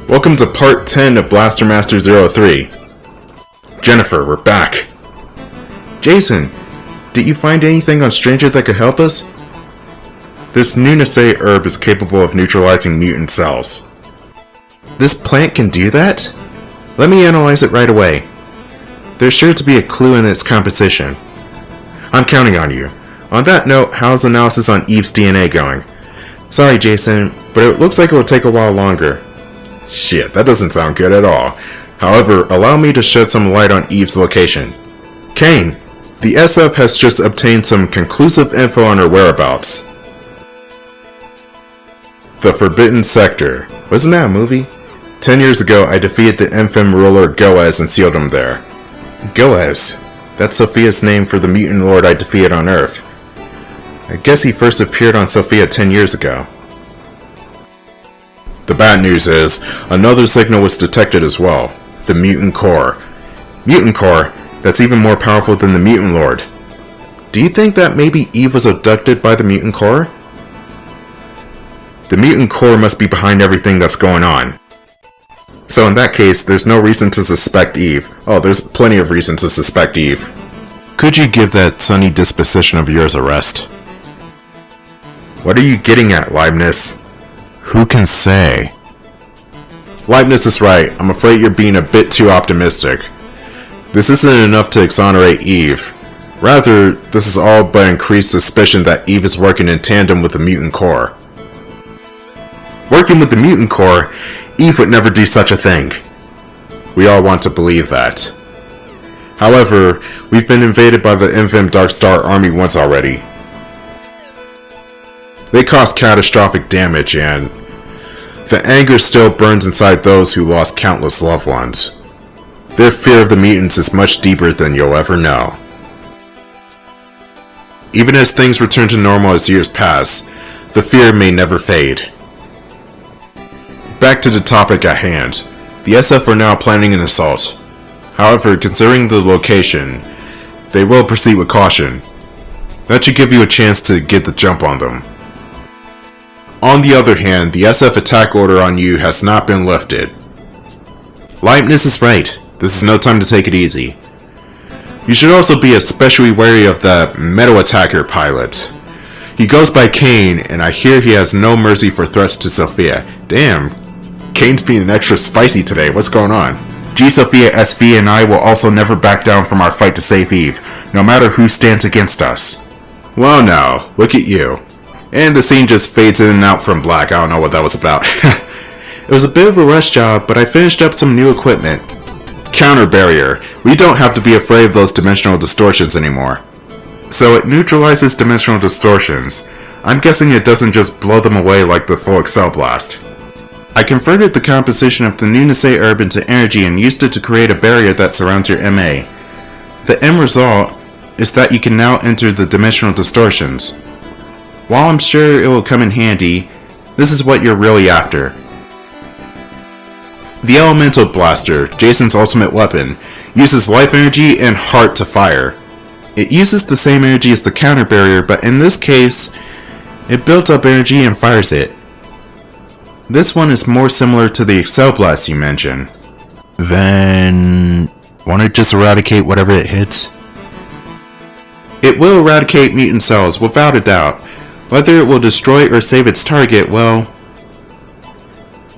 Welcome to part 10 of Blaster Master 03. Jennifer, we're back. Jason, did you find anything on Stranger that could help us? This Nu-Nasae Herb is capable of neutralizing mutant cells. This plant can do that? Let me analyze it right away. There's sure to be a clue in its composition. I'm counting on you. On that note, how's analysis on Eve's DNA going? Sorry, Jason, but it looks like it will take a while longer. Shit, that doesn't sound good at all. However, allow me to shed some light on Eve's location. Kane, the SF has just obtained some conclusive info on her whereabouts. The Forbidden Sector. Wasn't that a movie? 10 years ago, I defeated the infam ruler Goaz and sealed him there. Goaz? That's Sophia's name for the mutant lord I defeated on Earth. I guess he first appeared on Sophia 10 years ago. The bad news is, another signal was detected as well. The mutant core. Mutant core? That's even more powerful than the mutant lord. Do you think that maybe Eve was abducted by the mutant core? The mutant core must be behind everything that's going on. So in that case, there's no reason to suspect Eve. Oh, there's plenty of reason to suspect Eve. Could you give that sunny disposition of yours a rest? What are you getting at, Leibniz? Who can say? Leibniz is right. I'm afraid you're being a bit too optimistic. This isn't enough to exonerate Eve. Rather, this is all but increased suspicion that Eve is working in tandem with the mutant core. Working with the mutant core? Eve would never do such a thing. We all want to believe that. However, we've been invaded by the infam Dark Star army once already. They caused catastrophic damage and the anger still burns inside those who lost countless loved ones. Their fear of the mutants is much deeper than you'll ever know. Even as things return to normal as years pass, the fear may never fade. Back to the topic at hand. The SF are now planning an assault. However, considering the location, they will proceed with caution. That should give you a chance to get the jump on them. On the other hand, the SF attack order on you has not been lifted. Leibniz is right. This is no time to take it easy. You should also be especially wary of the Metal Attacker pilot. He goes by Kane, and I hear he has no mercy for threats to Sophia. Damn, Kane's being extra spicy today. What's going on? G-SOPHIA SV and I will also never back down from our fight to save Eve, no matter who stands against us. Well now, look at you. And the scene just fades in and out from black. I don't know what that was about. It was a bit of a rush job, but I finished up some new equipment. Counter barrier. We don't have to be afraid of those dimensional distortions anymore. So it neutralizes dimensional distortions. I'm guessing it doesn't just blow them away like the full Excel blast. I converted the composition of the Nu-Nasae Herb into energy and used it to create a barrier that surrounds your MA. The end result is that you can now enter the dimensional distortions. While I'm sure it will come in handy, this is what you're really after. The Elemental Blaster, Jason's ultimate weapon, uses life energy and heart to fire. It uses the same energy as the counter barrier, but in this case, it builds up energy and fires it. This one is more similar to the Excel Blast you mentioned. Then, won't it just eradicate whatever it hits? It will eradicate mutant cells, without a doubt. Whether it will destroy or save its target, well,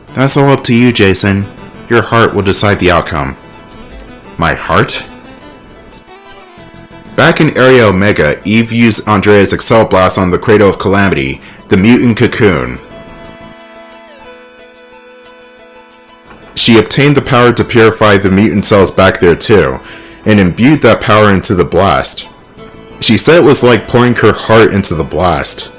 that's all up to you, Jason. Your heart will decide the outcome. My heart? Back in Area Omega, Eve used Andrea's Excel Blast on the Cradle of Calamity, the mutant cocoon. She obtained the power to purify the mutant cells back there too, and imbued that power into the blast. She said it was like pouring her heart into the blast.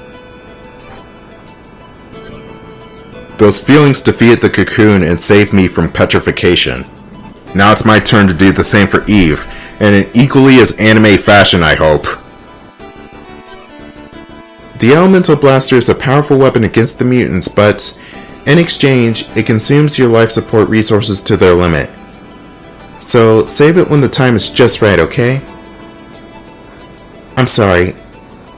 Those feelings defeated the cocoon and saved me from petrification. Now it's my turn to do the same for Eve, and in equally as anime fashion, I hope. The Elemental Blaster is a powerful weapon against the mutants, but in exchange, it consumes your life support resources to their limit. So save it when the time is just right, okay? I'm sorry.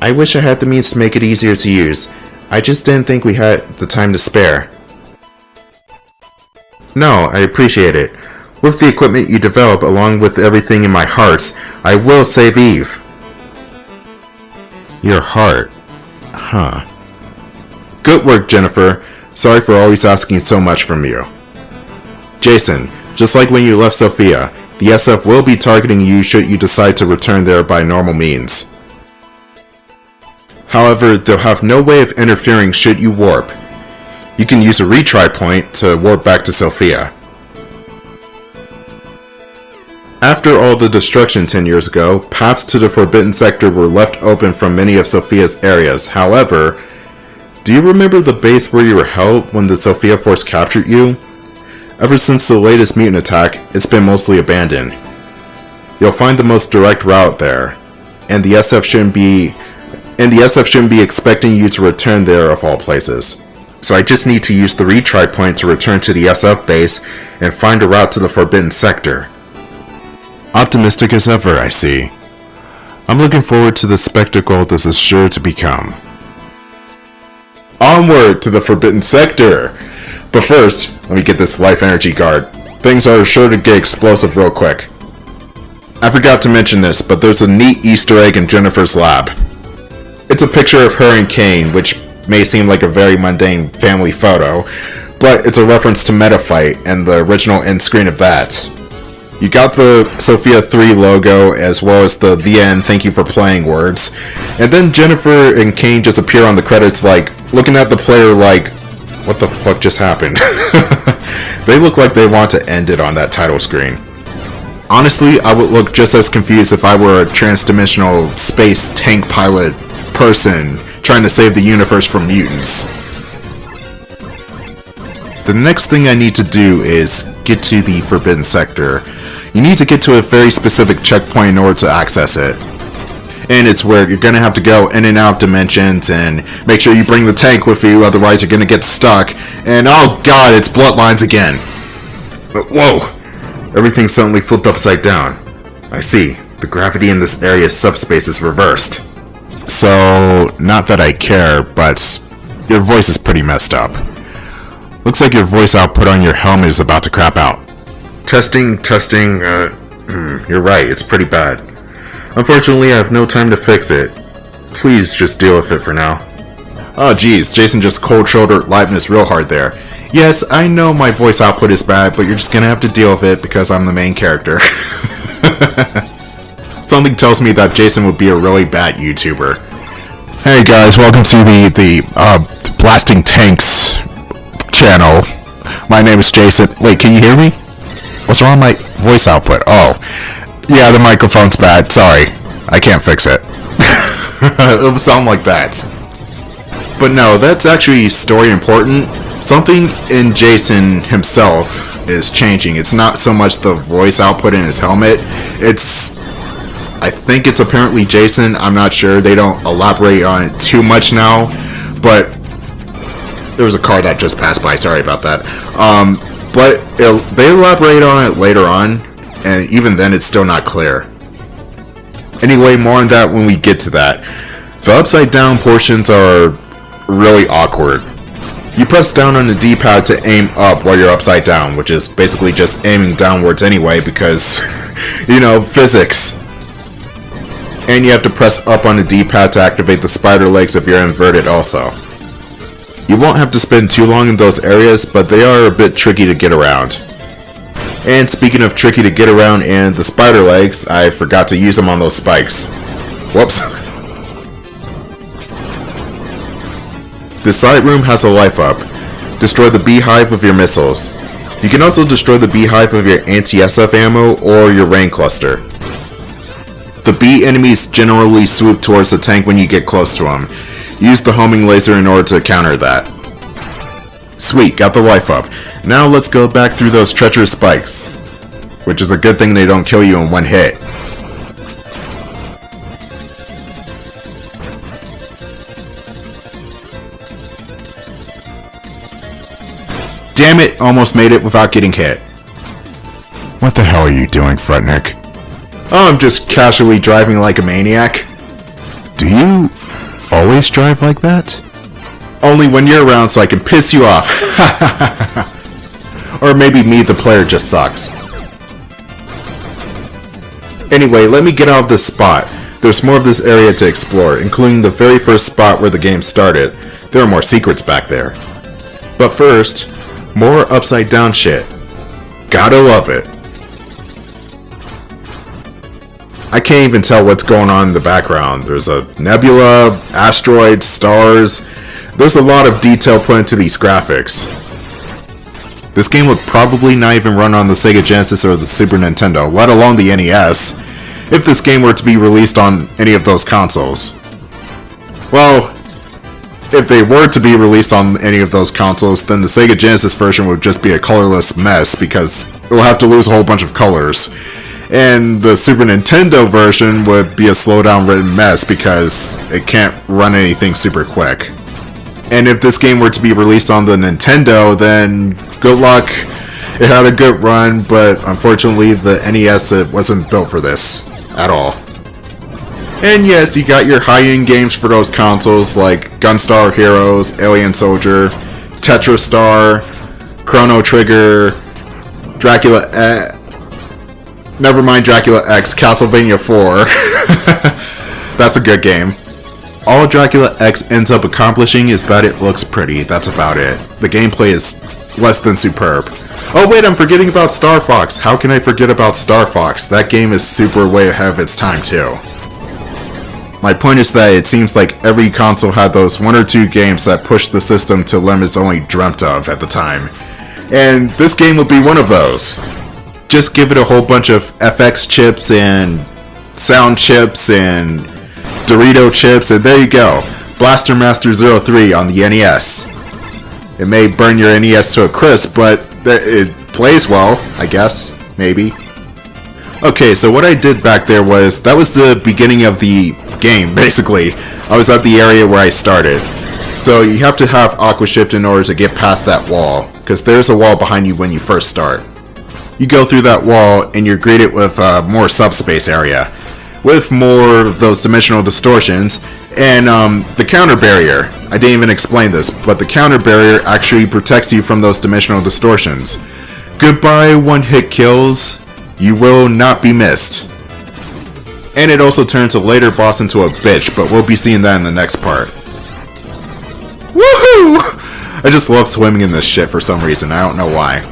I wish I had the means to make it easier to use. I just didn't think we had the time to spare. No, I appreciate it. With the equipment you develop along with everything in my heart, I will save Eve. Your heart? Huh. Good work, Jennifer. Sorry for always asking so much from you. Jason, just like when you left Sophia, the SF will be targeting you should you decide to return there by normal means. However, they'll have no way of interfering should you warp. You can use a retry point to warp back to Sophia. After all the destruction 10 years ago, paths to the Forbidden Sector were left open from many of Sophia's areas. However, do you remember the base where you were held when the Sophia Force captured you? Ever since the latest mutant attack, it's been mostly abandoned. You'll find the most direct route there, and the SF shouldn't be expecting you to return there of all places. So I just need to use the retry point to return to the SF base and find a route to the Forbidden Sector. Optimistic as ever, I see. I'm looking forward to the spectacle this is sure to become. Onward to the Forbidden Sector! But first, let me get this life energy guard. Things are sure to get explosive real quick. I forgot to mention this, but there's a neat Easter egg in Jennifer's lab. It's a picture of her and Kane, which may seem like a very mundane family photo, but it's a reference to Metafight and the original end screen of that. You got the Sophia 3 logo as well as the end thank you for playing words, and then Jennifer and Kane just appear on the credits like, looking at the player like, what the fuck just happened? They look like they want to end it on that title screen. Honestly, I would look just as confused if I were a trans-dimensional space tank pilot person trying to save the universe from mutants. The next thing I need to do is get to the Forbidden Sector. You need to get to a very specific checkpoint in order to access it. And it's where you're going to have to go in and out of dimensions and make sure you bring the tank with you, otherwise you're going to get stuck. And oh god, it's Bloodlines again. Whoa! Everything suddenly flipped upside down. I see. The gravity in this area's subspace is reversed. So, not that I care, but your voice is pretty messed up. Looks like your voice output on your helmet is about to crap out. Testing, you're right, it's pretty bad. Unfortunately, I have no time to fix it. Please just deal with it for now. Oh geez, Jason just cold-shouldered Leibniz real hard there. Yes, I know my voice output is bad, but you're just gonna have to deal with it because I'm the main character. Something tells me that Jason would be a really bad YouTuber. Hey guys, welcome to the Blasting Tanks channel. My name is Jason. Wait, can you hear me? What's wrong with my voice output? Oh, yeah, the microphone's bad. Sorry, I can't fix it. It would sound like that. But no, that's actually story important. Something in Jason himself is changing. It's not so much the voice output in his helmet. I think it's apparently Jason. I'm not sure. They don't elaborate on it too much now. But there was a car that just passed by. Sorry about that. But they elaborate on it later on. And even then, it's still not clear. Anyway, more on that when we get to that. The upside down portions are really awkward. You press down on the D-pad to aim up while you're upside down, which is basically just aiming downwards anyway because, you know, physics. And you have to press up on the D-pad to activate the spider legs if you're inverted also. You won't have to spend too long in those areas, but they are a bit tricky to get around. And speaking of tricky to get around and the spider legs, I forgot to use them on those spikes. Whoops. The side room has a life up. Destroy the beehive with your missiles. You can also destroy the beehive with your anti-SF ammo or your rain cluster. The bee enemies generally swoop towards the tank when you get close to them. Use the homing laser in order to counter that. Sweet, got the life up. Now let's go back through those treacherous spikes. Which is a good thing they don't kill you in one hit. Damn it, almost made it without getting hit. What the hell are you doing, Frutnik? Oh, I'm just casually driving like a maniac. Do you always drive like that? Only when you're around so I can piss you off. Or maybe me, the player, just sucks. Anyway, let me get out of this spot. There's more of this area to explore, including the very first spot where the game started. There are more secrets back there. But first, more upside down shit. Gotta love it. I can't even tell what's going on in the background. There's a nebula, asteroids, stars. There's a lot of detail put into these graphics. This game would probably not even run on the Sega Genesis or the Super Nintendo, let alone the NES, if this game were to be released on any of those consoles. Well, if they were to be released on any of those consoles, then the Sega Genesis version would just be a colorless mess because it will have to lose a whole bunch of colors. And the Super Nintendo version would be a slowdown written mess because it can't run anything super quick. And if this game were to be released on the Nintendo, then good luck. It had a good run, but unfortunately the NES, it wasn't built for this at all. And yes, you got your high-end games for those consoles like Gunstar Heroes, Alien Soldier, Tetrastar, Chrono Trigger, Dracula never mind Dracula X, Castlevania 4. That's a good game. All Dracula X ends up accomplishing is that it looks pretty, that's about it. The gameplay is less than superb. Oh wait, I'm forgetting about Star Fox. How can I forget about Star Fox? That game is super way ahead of its time too. My point is that it seems like every console had those one or two games that pushed the system to limits only dreamt of at the time. And this game would be one of those. Just give it a whole bunch of FX chips and sound chips and Dorito chips, and there you go. Blaster Master 03 on the NES. It may burn your NES to a crisp, but it plays well, I guess. Maybe. Okay, so what I did back there was, that was the beginning of the game, basically. I was at the area where I started. So you have to have Aqua Shift in order to get past that wall, because there's a wall behind you when you first start. You go through that wall and you're greeted with more subspace area, with more of those dimensional distortions, and the counter barrier. I didn't even explain this, but the counter barrier actually protects you from those dimensional distortions. Goodbye one-hit kills, you will not be missed. And it also turns a later boss into a bitch, but we'll be seeing that in the next part. Woohoo! I just love swimming in this shit for some reason, I don't know why.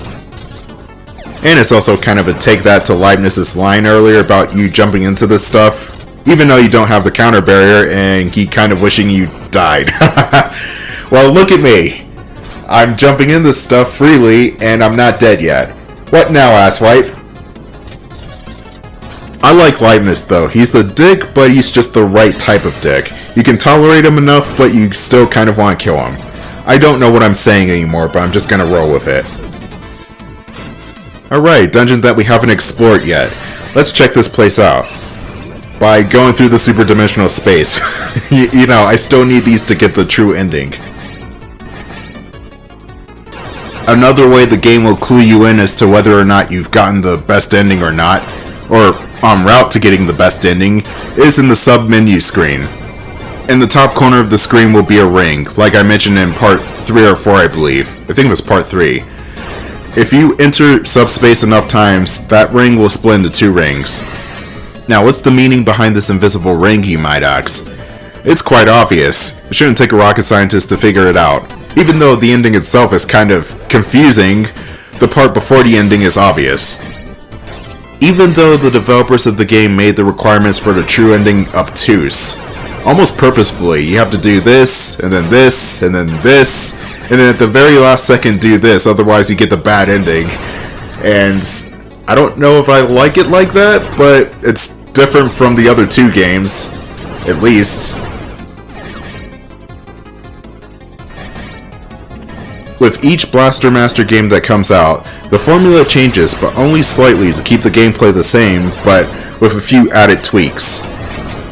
And it's also kind of a take that to Leibniz's line earlier about you jumping into this stuff, even though you don't have the counter barrier and he kind of wishing you died. Well, look at me. I'm jumping in this stuff freely and I'm not dead yet. What now, asswipe? I like Leibniz though. He's the dick, but he's just the right type of dick. You can tolerate him enough, but you still kind of want to kill him. I don't know what I'm saying anymore, but I'm just gonna roll with it. Alright, dungeon that we haven't explored yet. Let's check this place out. By going through the super dimensional space. You know, I still need these to get the true ending. Another way the game will clue you in as to whether or not you've gotten the best ending or not, or en route to getting the best ending, is in the sub-menu screen. In the top corner of the screen will be a ring, like I mentioned in part 3 or 4 I believe. I think it was part 3. If you enter subspace enough times, that ring will split into 2 rings. Now, what's the meaning behind this invisible ring, you might ask? It's quite obvious. It shouldn't take a rocket scientist to figure it out. Even though the ending itself is kind of confusing, the part before the ending is obvious. Even though the developers of the game made the requirements for the true ending obtuse. Almost purposefully, you have to do this, and then this, and then this, and then at the very last second do this, otherwise you get the bad ending. And I don't know if I like it like that, but it's different from the other 2 games, at least. With each Blaster Master game that comes out, the formula changes, but only slightly to keep the gameplay the same, but with a few added tweaks.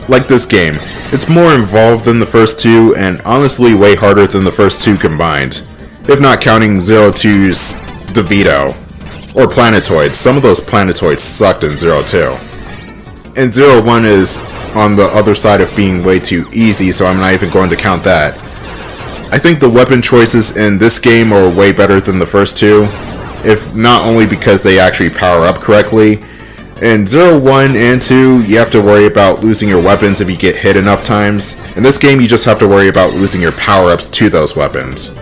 Like this game, it's more involved than the first 2, and honestly way harder than the first 2 combined. If not counting Zero 2's DeVito. Or Planetoids. Some of those Planetoids sucked in Zero 2. And Zero 1 is on the other side of being way too easy, so I'm not even going to count that. I think the weapon choices in this game are way better than the first 2. if not only because they actually power up correctly. In 0, 1, and 2, you have to worry about losing your weapons if you get hit enough times. In this game, you just have to worry about losing your power-ups to those weapons.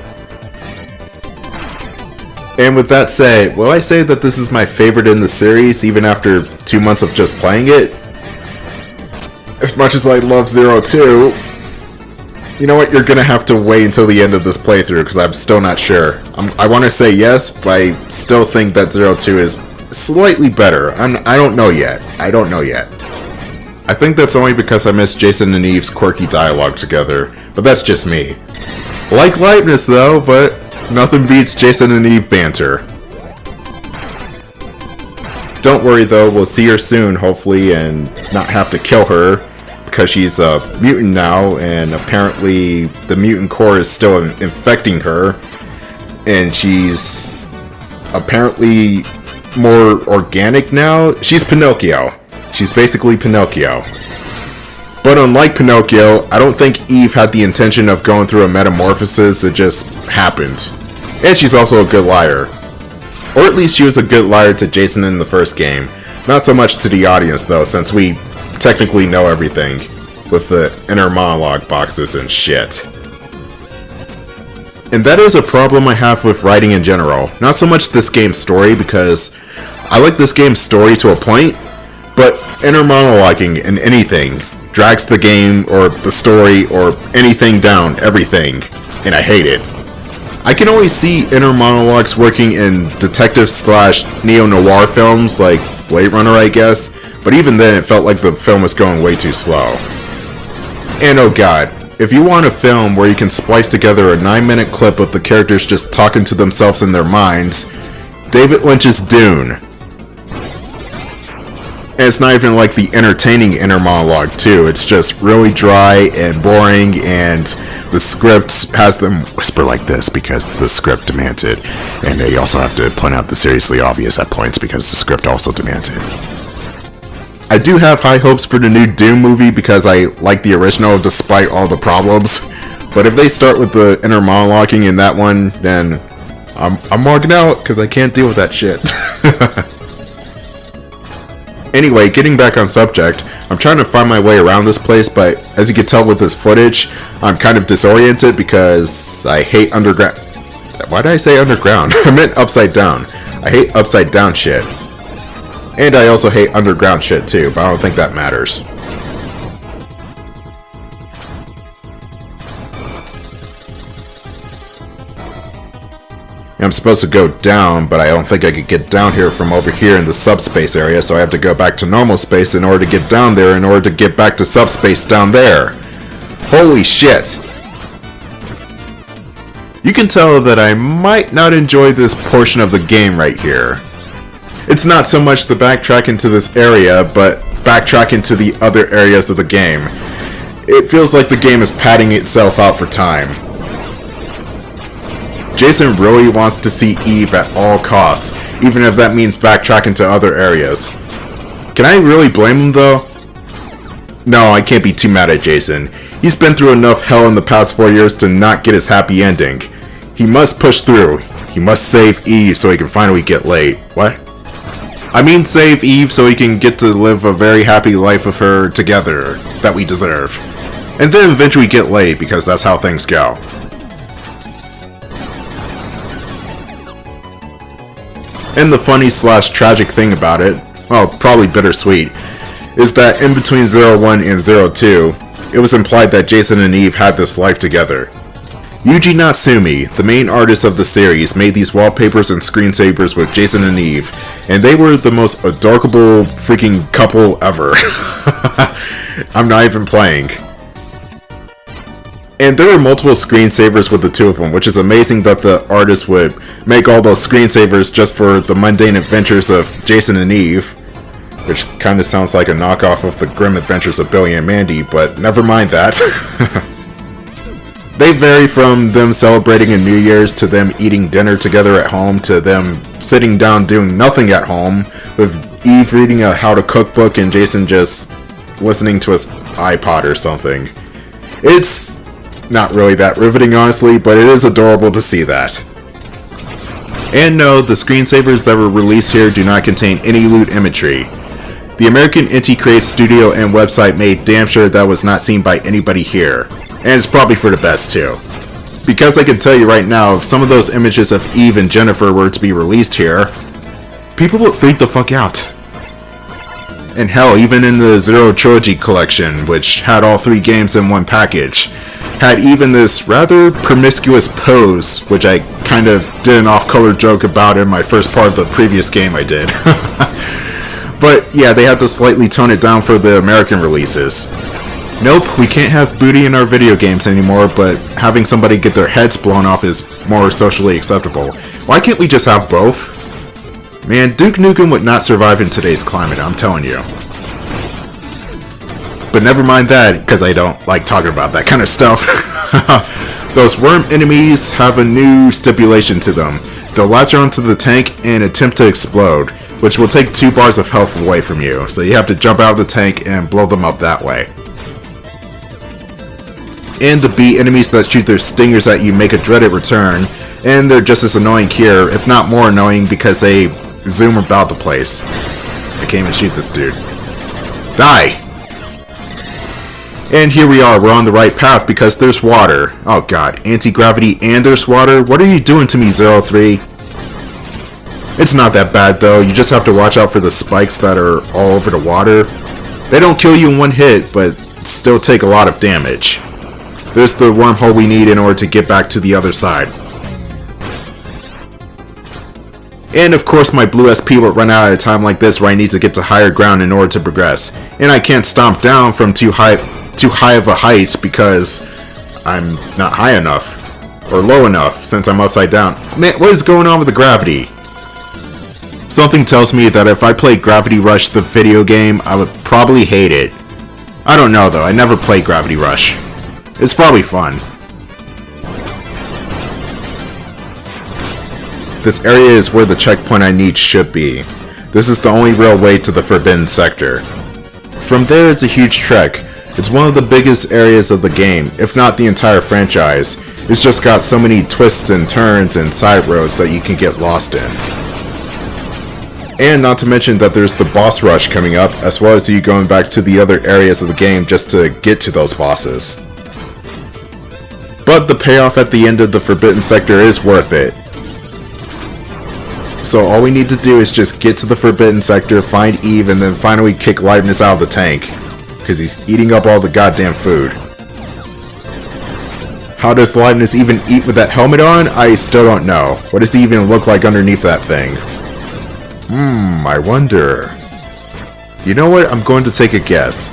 And with that said, will I say that this is my favorite in the series, even after 2 months of just playing it? As much as I love 0, 2, you know what, you're gonna have to wait until the end of this playthrough, because I'm still not sure. I want to say yes, but I still think that 0, 2 is slightly better. I don't know yet. I think that's only because I miss Jason and Eve's quirky dialogue together, but that's just me. Like lightness though, but nothing beats Jason and Eve banter. Don't worry though, we'll see her soon, hopefully, and not have to kill her, because she's a mutant now, and apparently the mutant core is still infecting her, and she's apparently more organic now. She's Pinocchio. She's basically Pinocchio. But unlike Pinocchio, I don't think Eve had the intention of going through a metamorphosis, it just happened. And she's also a good liar. Or at least she was a good liar to Jason in the first game. Not so much to the audience though, since we technically know everything with the inner monologue boxes and shit. And that is a problem I have with writing in general. Not so much this game's story, because I like this game's story to a point, but inner monologuing in anything drags the game or the story or anything down, everything, and I hate it. I can always see inner monologues working in detective / neo-noir films like Blade Runner, I guess, but even then it felt like the film was going way too slow. And oh god, if you want a film where you can splice together a 9-minute clip of the characters just talking to themselves in their minds, David Lynch's Dune. And it's not even like the entertaining inner monologue too, it's just really dry and boring, and the script has them whisper like this because the script demands it, and they also have to point out the seriously obvious at points because the script also demands it. I do have high hopes for the new Dune movie because I like the original despite all the problems, but if they start with the inner monologuing in that one, then I'm walking out because I can't deal with that shit. Anyway, getting back on subject, I'm trying to find my way around this place, but as you can tell with this footage, I'm kind of disoriented because I hate underground. Why did I say underground? I meant upside down. I hate upside down shit. And I also hate underground shit too, but I don't think that matters. I'm supposed to go down, but I don't think I could get down here from over here in the subspace area, so I have to go back to normal space in order to get down there in order to get back to subspace down there. Holy shit! You can tell that I might not enjoy this portion of the game right here. It's not so much the backtrack into this area, but backtrack into the other areas of the game. It feels like the game is padding itself out for time. Jason really wants to see Eve at all costs, even if that means backtracking to other areas. Can I really blame him though? No, I can't be too mad at Jason. He's been through enough hell in the past 4 years to not get his happy ending. He must push through. He must save Eve so he can finally get laid. What? I mean save Eve so he can get to live a very happy life with her together that we deserve. And then eventually get laid because that's how things go. And the funny / tragic thing about it, well, probably bittersweet, is that in between 01 and 02, it was implied that Jason and Eve had this life together. Yuji Natsumi, the main artist of the series, made these wallpapers and screensavers with Jason and Eve, and they were the most adorable freaking couple ever. I'm not even playing. And there were multiple screensavers with the two of them, which is amazing that the artist would make all those screensavers just for the mundane adventures of Jason and Eve, which kind of sounds like a knockoff of the grim adventures of Billy and Mandy, but never mind that. They vary from them celebrating a New Year's to them eating dinner together at home to them sitting down doing nothing at home, with Eve reading a how to cook book and Jason just listening to his iPod or something. It's not really that riveting, honestly, but it is adorable to see that. And no, the screensavers that were released here do not contain any loot imagery. The American Inti Create studio and website made damn sure that was not seen by anybody here. And it's probably for the best too. Because I can tell you right now, if some of those images of Eve and Jennifer were to be released here, people would freak the fuck out. And hell, even in the Zero Trilogy collection, which had all 3 games in one package, had even this rather promiscuous pose, which I kind of did an off-color joke about in my first part of the previous game I did. But yeah, they had to slightly tone it down for the American releases. Nope, we can't have booty in our video games anymore, but having somebody get their heads blown off is more socially acceptable. Why can't we just have both? Man, Duke Nukem would not survive in today's climate, I'm telling you. But never mind that, because I don't like talking about that kind of stuff. Those worm enemies have a new stipulation to them. They'll latch onto the tank and attempt to explode, which will take 2 bars of health away from you, so you have to jump out of the tank and blow them up that way. And the bee enemies that shoot their stingers at you make a dreaded return, and they're just as annoying here, if not more annoying, because they zoom about the place. I can't even shoot this dude. Die! And here we are, we're on the right path because there's water. Oh god, anti-gravity and there's water? What are you doing to me, 03? It's not that bad though, you just have to watch out for the spikes that are all over the water. They don't kill you in one hit, but still take a lot of damage. There's the wormhole we need in order to get back to the other side. And of course my blue SP will run out at a time like this where I need to get to higher ground in order to progress. And I can't stomp down from too high of a height because I'm not high enough. Or low enough since I'm upside down. Man, what is going on with the gravity? Something tells me that if I played Gravity Rush the video game, I would probably hate it. I don't know though, I never played Gravity Rush. It's probably fun. This area is where the checkpoint I need should be. This is the only real way to the Forbidden Sector. From there it's a huge trek. It's one of the biggest areas of the game, if not the entire franchise. It's just got so many twists and turns and side roads that you can get lost in. And not to mention that there's the boss rush coming up, as well as you going back to the other areas of the game just to get to those bosses. But the payoff at the end of the Forbidden Sector is worth it. So all we need to do is just get to the Forbidden Sector, find Eve, and then finally kick Leibniz out of the tank. Because he's eating up all the goddamn food. How does Leibniz even eat with that helmet on? I still don't know. What does he even look like underneath that thing? I wonder. You know what? I'm going to take a guess.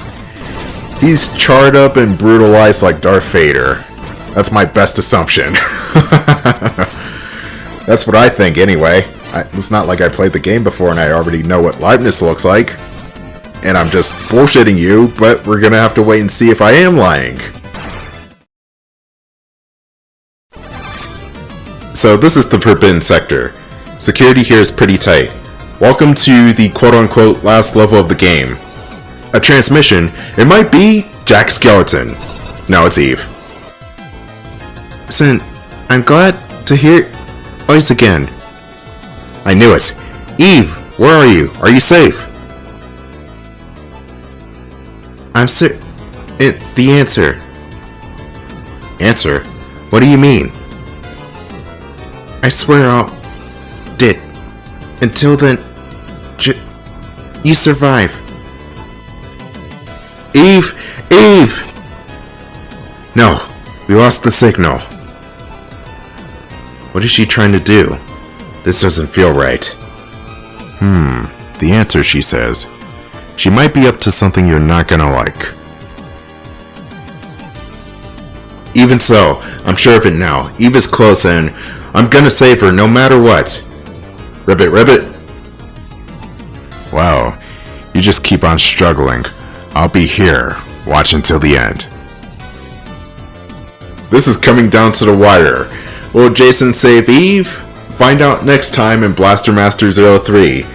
He's charred up and brutalized like Darth Vader. That's my best assumption. That's what I think anyway. It's not like I played the game before and I already know what Leibniz looks like. And I'm just bullshitting you, but we're gonna have to wait and see if I am lying. So this is the Forbidden Sector. Security here is pretty tight. Welcome to the quote-unquote last level of the game. A transmission, it might be Jack Skeleton. No, it's Eve. Listen, I'm glad to hear voice again. I knew it. Eve, where are you? Are you safe? I'm the answer. Answer? What do you mean? I swear I'll did. Until then, you survive. Eve! Eve! No, we lost the signal. What is she trying to do? This doesn't feel right. The answer, she says. She might be up to something you're not gonna like. Even so, I'm sure of it now. Eve is close and I'm gonna save her no matter what. Ribbit, ribbit. Wow, you just keep on struggling. I'll be here. Watch until the end. This is coming down to the wire. Will Jason save Eve? Find out next time in Blaster Master 03.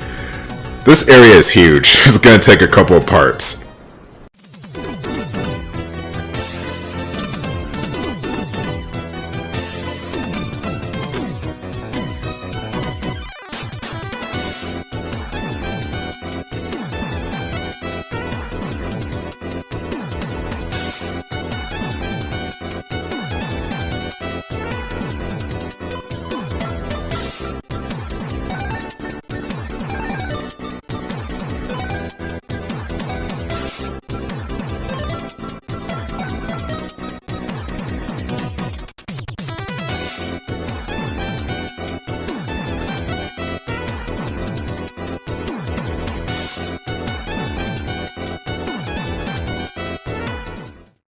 This area is huge. It's gonna take a couple of parts.